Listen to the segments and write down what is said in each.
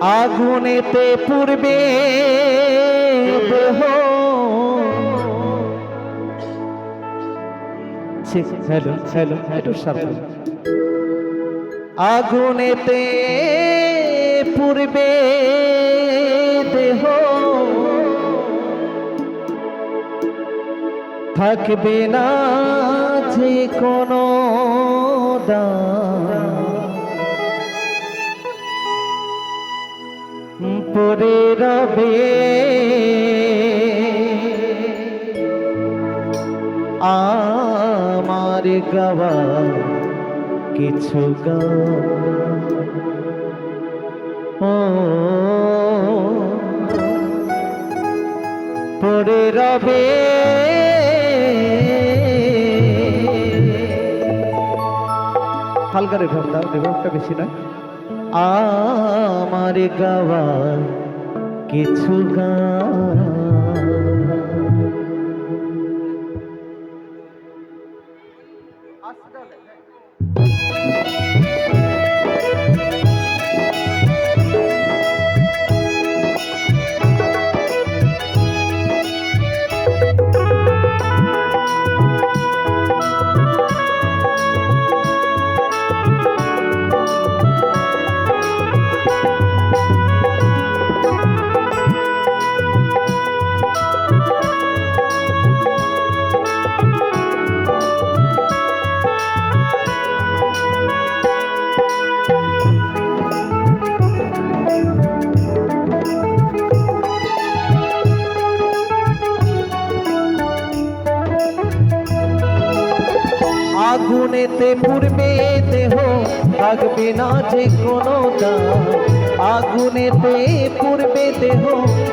আগুনেতে পূর্বে দেহ hello hello একটু সাবধান। আগুনেতে পূর্বে দেহ থাকবে না যে কোনো পরে রবে আমার গাওয়া কিছু গান। পরে রবে হালকা রিভার্ব দাও, রিভার্বটা বেশি নয়। আমার গাওয়া কিছু গান আগুনেতে পূর্বে দেহ থাকবে না যে কোনো দান। আগুনেতে পূর্বে দেহ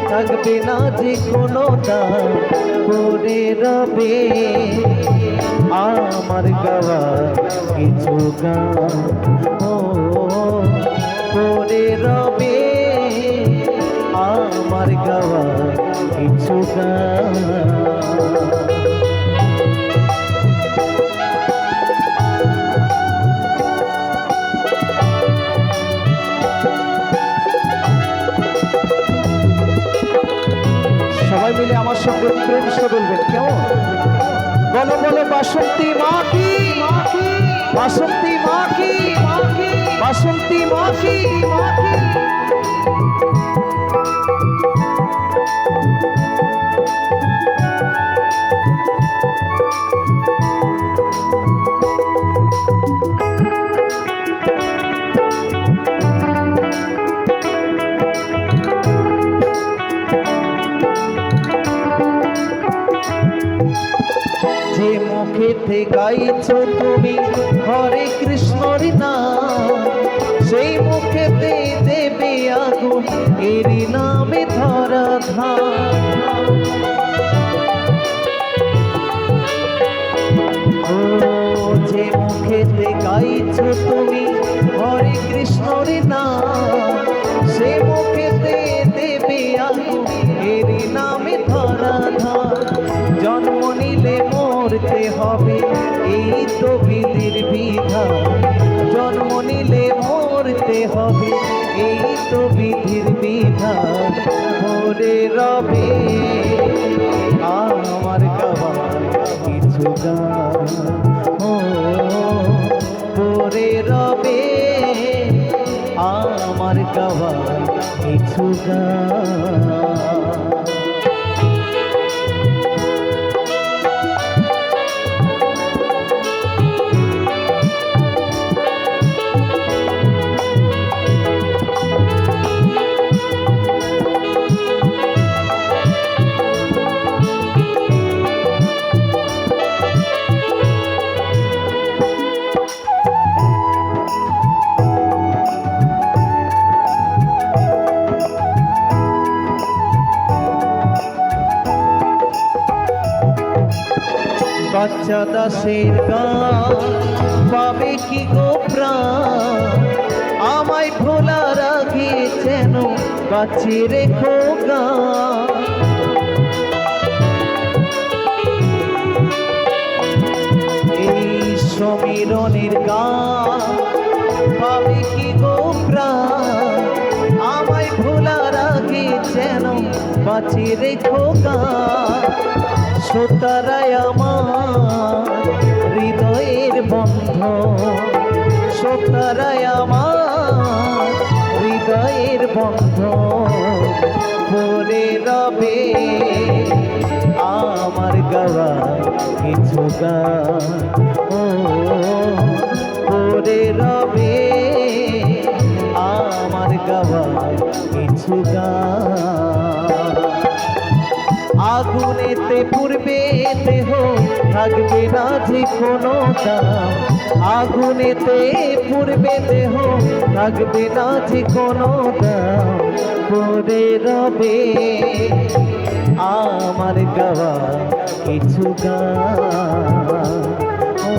থাকবে না যে কোনো দান। পরে রবে আমার গাওয়া কিছু গান। পরে রবে আমার গাওয়া কিছু গান। সবাই মিলে আমার সঙ্গে প্রেম সে বলবেন কেমন? বলো বলো বাসন্তী মা কি, বাসন্তী মা কি, বাসন্তী মা কি। যে মুখেতে গাইছো তুমি হরে কৃষ্ণর নাম, সেই মুখেতে দেবে আগুন এরই নামে ধরা ধাম। ও যে মুখেতে গাইছো তুমি হরে কৃষ্ণর নাম, সেই মুখেতে দেবে আগুন এরই নামে ধরা ধাম। জন্ম নিলে মরতে হবে এই তো বিধির বিধান। জন্ম নিলে মরতে হবে এই তো বিধির বিধান। পরে রবে আমার গাওয়া কিছু গান। পরে রবে আমার গাওয়া কিছু গান। বাচ্চা দাসের গান পাবে কি গো প্রাণ, আমায় ভোলার আগে যেন বাঁচিয়ে রেখো গান। এই সমীরণের গান পাবে কি গো প্রাণ, আমায় তোমায় ভোলার আগে যেন বাঁচি রেখো গান শ্রোতারাই আমার হৃদয়ের বন্ধন শ্রোতারাই আমার হৃদয়ের বন্ধন পড়ে রবে আমার গাওয়া কিছু গান ও পড়ে রবে আমার গাওয়া কিছু গান আগুনেতে পূর্বে দেহ থাকবে না যে কোনো দাম আগুনেতে পূর্বে দেহ থাকবে না যে কোনো দাম পড়ে রবে আমার গাওয়া কিছু গান ও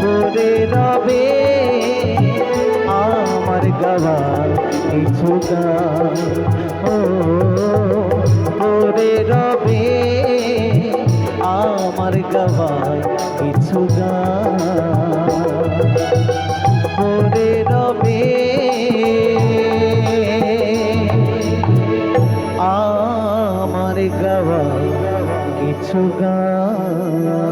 পড়ে রবে আমার গাওয়া কিছু গান ও পড়ে রবে আমার গাওয়া কিছু গান পড়ে রবে আমার গাওয়া কিছু গান